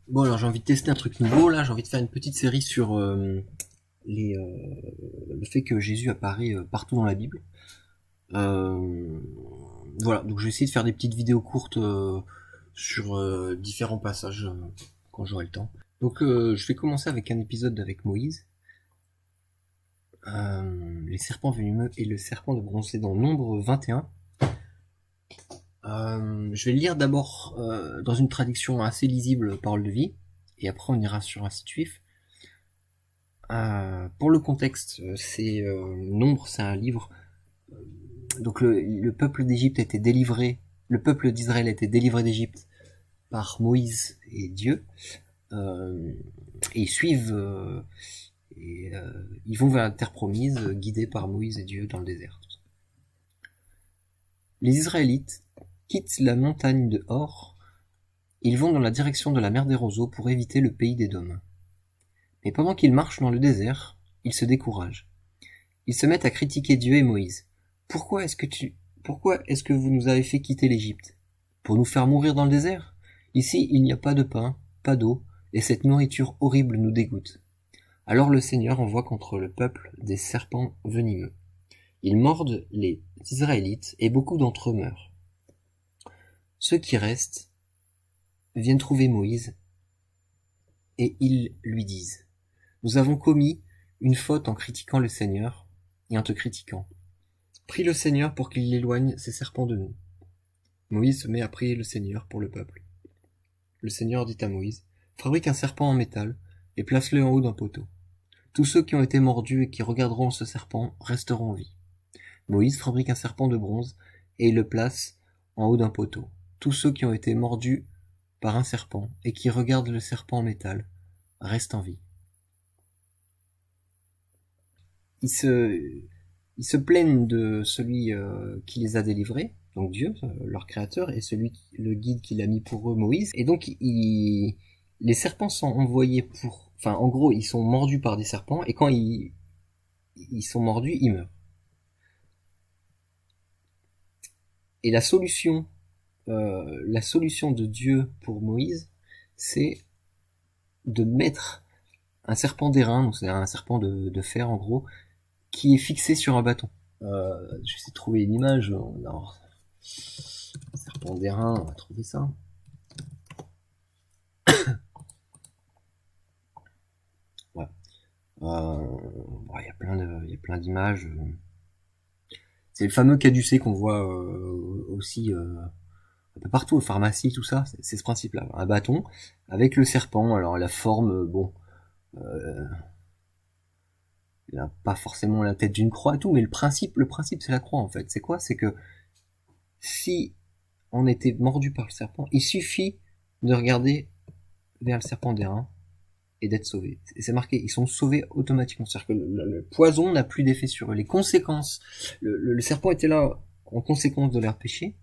Bon, alors j'ai envie de tester un truc nouveau, là, j'ai envie de faire une petite série sur le fait que Jésus apparaît partout dans la Bible. Euh, voilà, donc je vais essayer de faire des petites vidéos courtes sur différents passages quand j'aurai le temps. Donc je vais commencer avec un épisode avec Moïse. Les serpents venimeux et le serpent de bronze, c'est dans Nombre 21. Je vais le lire d'abord dans une traduction assez lisible, Parole de vie, et après on ira sur un site juif. Pour le contexte, c'est Nombre, c'est un livre. Donc le peuple d'Égypte était délivré, le peuple d'Israël était délivré d'Égypte par Moïse et Dieu, et ils suivent, ils vont vers la terre promise, guidés par Moïse et Dieu dans le désert. Les Israélites quittent la montagne de Hor, ils vont dans la direction de la mer des roseaux pour éviter le pays d'Édom. Mais pendant qu'ils marchent dans le désert, ils se découragent. Ils se mettent à critiquer Dieu et Moïse. Pourquoi est-ce que vous nous avez fait quitter l'Égypte? Pour nous faire mourir dans le désert? Ici, il n'y a pas de pain, pas d'eau, et cette nourriture horrible nous dégoûte. Alors le Seigneur envoie contre le peuple des serpents venimeux. Ils mordent les Israélites, et beaucoup d'entre eux meurent. Ceux qui restent viennent trouver Moïse, et ils lui disent: Nous avons commis une faute en critiquant le Seigneur, et en te critiquant. Prie le Seigneur pour qu'il éloigne ces serpents de nous. Moïse se met à prier le Seigneur pour le peuple. Le Seigneur dit à Moïse: Fabrique un serpent en métal et place-le en haut d'un poteau. Tous ceux qui ont été mordus et qui regarderont ce serpent resteront en vie. Moïse fabrique un serpent de bronze et il le place en haut d'un poteau. Tous ceux qui ont été mordus par un serpent et qui regardent le serpent en métal restent en vie. Ils se plaignent de celui qui les a délivrés, donc Dieu, leur créateur, et le guide qu'il a mis pour eux, Moïse. Et donc, les serpents sont envoyés pour... Enfin, en gros, ils sont mordus par des serpents, et quand ils sont mordus, ils meurent. Et la solution de Dieu pour Moïse, c'est de mettre un serpent d'airain, donc c'est un serpent de fer, en gros, qui est fixé sur un bâton. J'essaie de trouver une image. Alors, serpent d'airain, on va trouver ça. Ouais. Il y a plein d'images. C'est le fameux caducée qu'on voit aussi un peu partout, aux pharmacies, tout ça. C'est ce principe-là. Un bâton avec le serpent. Alors la forme, bon, il n'a pas forcément la tête d'une croix et tout, mais le principe, c'est la croix en fait. C'est quoi? C'est que si on était mordu par le serpent, il suffit de regarder vers le serpent d'airain et d'être sauvé. Et c'est marqué, ils sont sauvés automatiquement. C'est-à-dire que le poison n'a plus d'effet sur eux. Les conséquences, le serpent était là en conséquence de leur péché.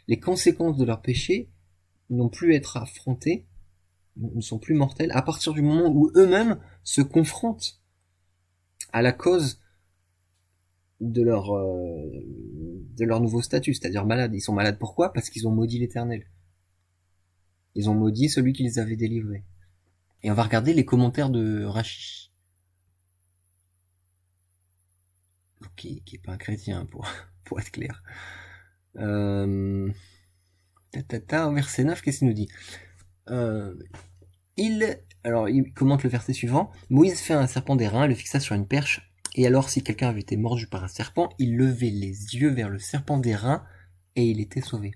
Les conséquences de leur péché n'ont plus à être affrontées, ne sont plus mortelles, à partir du moment où eux-mêmes se confrontent à la cause de leur nouveau statut, c'est-à-dire malades. Ils sont malades pourquoi? Parce qu'ils ont maudit l'Éternel. Ils ont maudit celui qui les avait délivrés. Et on va regarder les commentaires de Rashi, qui est pas un chrétien pour être clair. Au verset 9, qu'est-ce qu'il nous dit? Il commente le verset suivant. Moïse fait un serpent d'airain, le fixa sur une perche, et alors si quelqu'un avait été mordu par un serpent, il levait les yeux vers le serpent d'airain, et il était sauvé.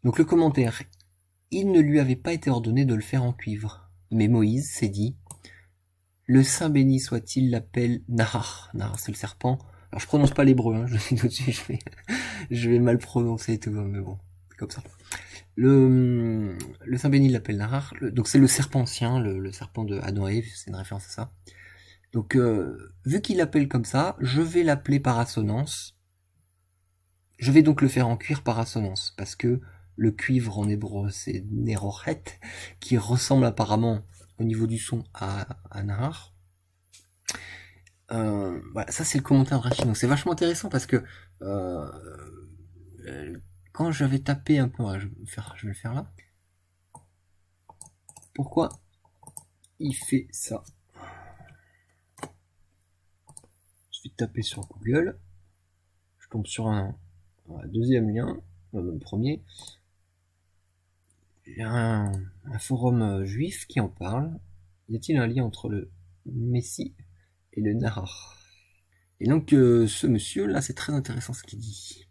Donc le commentaire: il ne lui avait pas été ordonné de le faire en cuivre. Mais Moïse s'est dit: le Saint béni soit-il l'appelle Nahar. Nahar, c'est le serpent. Alors je prononce pas l'hébreu, hein, je dis tout de suite, je vais mal prononcer et tout, mais bon, c'est comme ça. Le Saint béni l'appelle Nahar, donc c'est le serpent ancien, le serpent de Adam et Ève, c'est une référence à ça. Donc vu qu'il l'appelle comme ça, je vais l'appeler par assonance. Je vais donc le faire en cuir par assonance, parce que le cuivre en hébreu c'est Nerochet, qui ressemble apparemment au niveau du son à Nahar. Voilà, ça c'est le commentaire de Rachid. Donc c'est vachement intéressant parce que quand j'avais tapé un peu, je vais le faire là. Pourquoi il fait ça? Je vais taper sur Google, je tombe sur un deuxième lien, le premier. Il y a un forum juif qui en parle. Y a-t-il un lien entre le Messie et le Nahar? Et donc ce monsieur là, c'est très intéressant ce qu'il dit.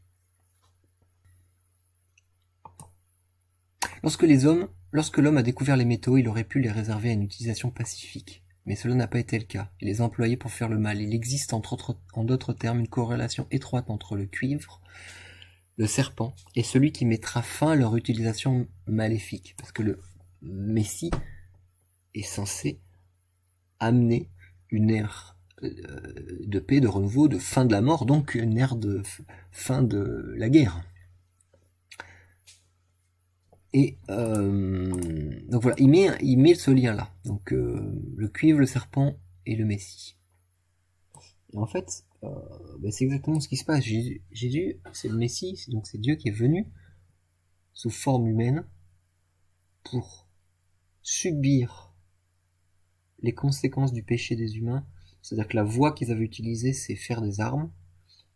Lorsque l'homme a découvert les métaux, il aurait pu les réserver à une utilisation pacifique. Mais cela n'a pas été le cas. Il les a employés pour faire le mal. Il existe en d'autres termes une corrélation étroite entre le cuivre, le serpent, et celui qui mettra fin à leur utilisation maléfique. Parce que le Messie est censé amener une ère de paix, de renouveau, de fin de la mort, donc une ère de fin de la guerre. Et donc voilà, il met ce lien là, donc le cuivre, le serpent et le Messie. Et en fait, c'est exactement ce qui se passe. Jésus, c'est le Messie, donc c'est Dieu qui est venu sous forme humaine pour subir les conséquences du péché des humains. C'est-à-dire que la voie qu'ils avaient utilisée, c'est faire des armes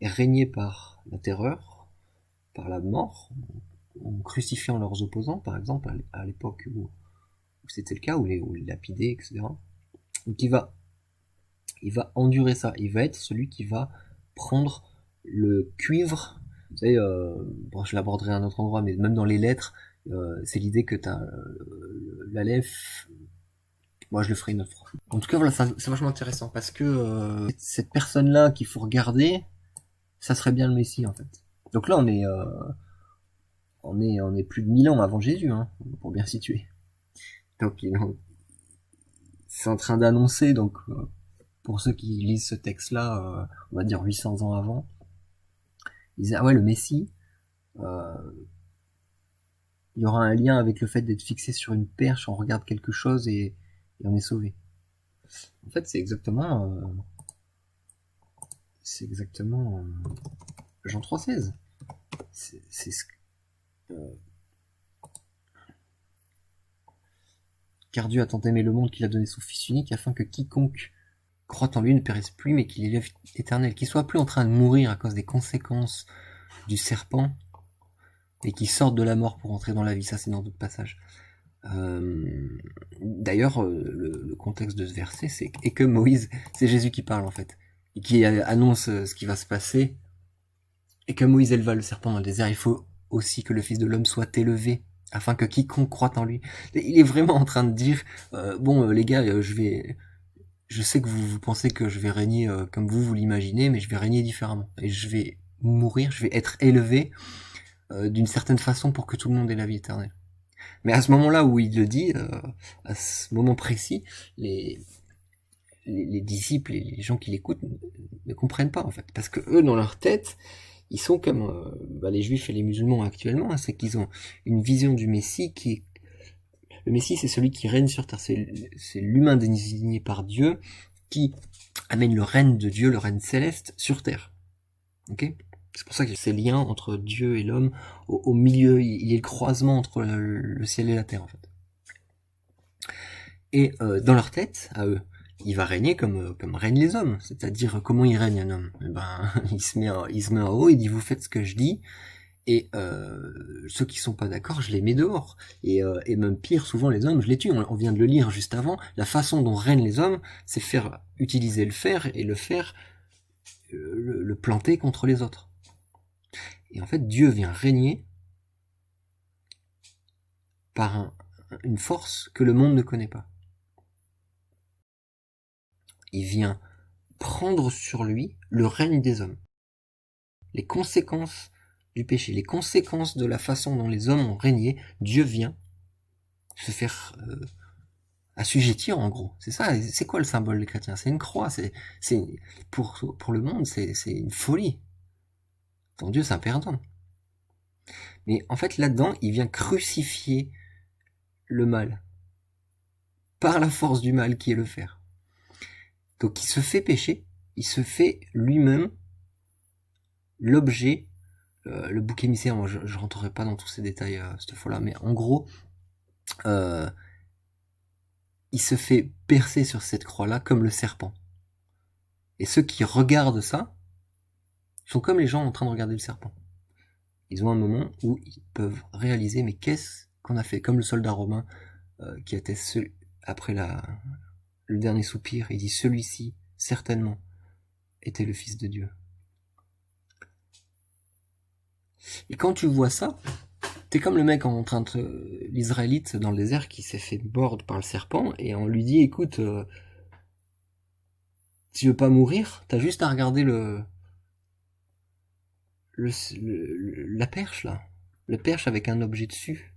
et régner par la terreur, par la mort, en crucifiant leurs opposants, par exemple, à l'époque où c'était le cas, où les lapidaient, etc. Donc il va endurer ça, il va être celui qui va prendre le cuivre, vous savez, je l'aborderai à un autre endroit, mais même dans les lettres, c'est l'idée que t'as l'aleph, moi je le ferai une autre fois. En tout cas voilà, c'est vachement intéressant, parce que cette personne-là qu'il faut regarder, ça serait bien le Messie en fait. Donc là on est plus de 1000 ans avant Jésus, hein, pour bien situer. Donc c'est en train d'annoncer, donc pour ceux qui lisent ce texte-là, on va dire 800 ans avant, ils disaient ah ouais, le Messie, il y aura un lien avec le fait d'être fixé sur une perche, on regarde quelque chose et on est sauvé. En fait, c'est exactement Jean 3,16. C'est ce car Dieu a tant aimé le monde qu'il a donné son Fils unique afin que quiconque croit en lui ne périsse plus mais qu'il ait la vie éternelle, qu'il soit plus en train de mourir à cause des conséquences du serpent et qu'il sorte de la mort pour entrer dans la vie. Ça, c'est dans d'autres passages. D'ailleurs, le contexte de ce verset, c'est que Moïse, c'est Jésus qui parle en fait, et qui annonce ce qui va se passer, et que Moïse éleva le serpent dans le désert. Il faut aussi que le Fils de l'homme soit élevé, afin que quiconque croit en lui. Il est vraiment en train de dire, les gars, je sais que vous pensez que je vais régner comme vous l'imaginez, mais je vais régner différemment, et je vais mourir, je vais être élevé d'une certaine façon pour que tout le monde ait la vie éternelle. Mais à ce moment-là où il le dit, à ce moment précis, les disciples et les gens qui l'écoutent ne comprennent pas en fait, parce que eux dans leur tête, ils sont comme les juifs et les musulmans actuellement, hein, c'est qu'ils ont une vision du Messie qui est... Le Messie, c'est celui qui règne sur terre, c'est l'humain désigné par Dieu qui amène le règne de Dieu, le règne céleste sur terre. Ok ? C'est pour ça qu'il y a ces liens entre Dieu et l'homme. Au milieu, il y a le croisement entre le ciel et la terre, en fait. Et dans leur tête, à eux, il va régner comme règnent les hommes. C'est-à-dire, comment il règne un homme ? Il se met en haut, il dit, vous faites ce que je dis, et ceux qui sont pas d'accord, je les mets dehors. Et même pire, souvent les hommes, je les tue. On vient de le lire juste avant. La façon dont règnent les hommes, c'est utiliser le fer, et le fer, le planter contre les autres. Et en fait, Dieu vient régner par une force que le monde ne connaît pas. Il vient prendre sur lui le règne des hommes. Les conséquences du péché, les conséquences de la façon dont les hommes ont régné, Dieu vient se faire assujettir en gros. C'est ça, c'est quoi le symbole des chrétiens ? C'est une croix, c'est pour le monde, c'est une folie. Ton Dieu, c'est un perdant. Mais en fait, là-dedans, il vient crucifier le mal par la force du mal qui est le fer. Donc il se fait pécher, il se fait lui-même l'objet, le bouc émissaire. Moi je rentrerai pas dans tous ces détails cette fois-là, mais en gros, il se fait percer sur cette croix-là comme le serpent. Et ceux qui regardent ça sont comme les gens en train de regarder le serpent. Ils ont un moment où ils peuvent réaliser, mais qu'est-ce qu'on a fait? Comme le soldat romain qui était après le dernier soupir, il dit celui-ci, certainement, était le Fils de Dieu. Et quand tu vois ça, t'es comme le mec en train de l'Israélite dans le désert qui s'est fait mordre par le serpent et on lui dit écoute, tu veux pas mourir, t'as juste à regarder la perche là, le perche avec un objet dessus.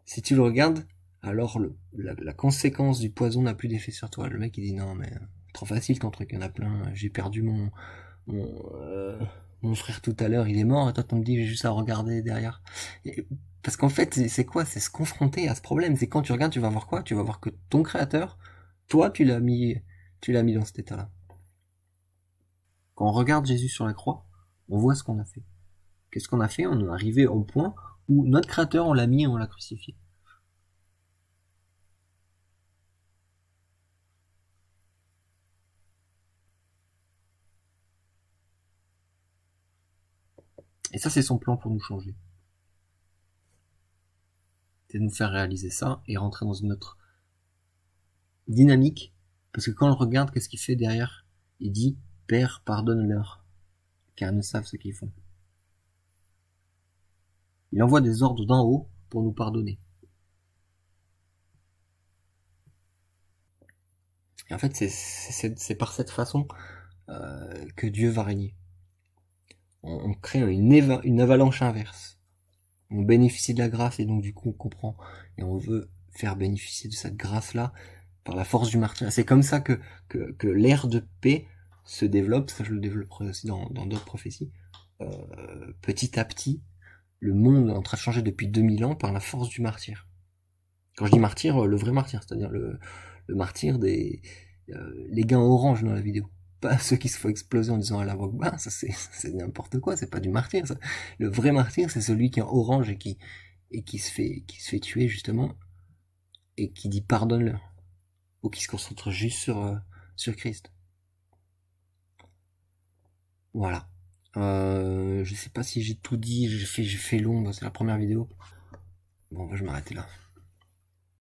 Si tu le regardes, alors la conséquence du poison n'a plus d'effet sur toi. Le mec il dit non mais trop facile ton truc, il y en a plein. J'ai perdu mon, euh, mon frère tout à l'heure, il est mort et toi tu me dis j'ai juste à regarder derrière. Parce qu'en fait c'est quoi? C'est se confronter à ce problème. C'est quand tu regardes, tu vas voir quoi? Tu vas voir que ton créateur, toi tu l'as mis dans cet état-là. Quand on regarde Jésus sur la croix, on voit ce qu'on a fait. Qu'est-ce qu'on a fait? On est arrivé au point où notre créateur on l'a mis et on l'a crucifié. Et ça, c'est son plan pour nous changer. C'est de nous faire réaliser ça et rentrer dans une autre dynamique. Parce que quand on le regarde, qu'est-ce qu'il fait derrière? Il dit, Père, pardonne-leur, car ils ne savent ce qu'ils font. Il envoie des ordres d'en haut pour nous pardonner. Et en fait, c'est par cette façon que Dieu va régner. On crée une avalanche inverse. On bénéficie de la grâce et donc du coup on comprend et on veut faire bénéficier de cette grâce-là par la force du martyr. C'est comme ça que l'ère de paix se développe, ça je le développerai aussi dans d'autres prophéties. Petit à petit, le monde est en train de changer depuis 2000 ans par la force du martyr. Quand je dis martyr, le vrai martyr, c'est-à-dire le martyr des les gars orange dans la vidéo. Pas ceux qui se font exploser en disant à la voix basse, ça c'est n'importe quoi, c'est pas du martyr ça. Le vrai martyr, c'est celui qui est en orange et qui se fait tuer justement et qui dit pardonne-leur ou qui se concentre juste sur Christ. Voilà. Je sais pas si j'ai tout dit, j'ai fait long, c'est la première vidéo. Bon, je vais m'arrêter là.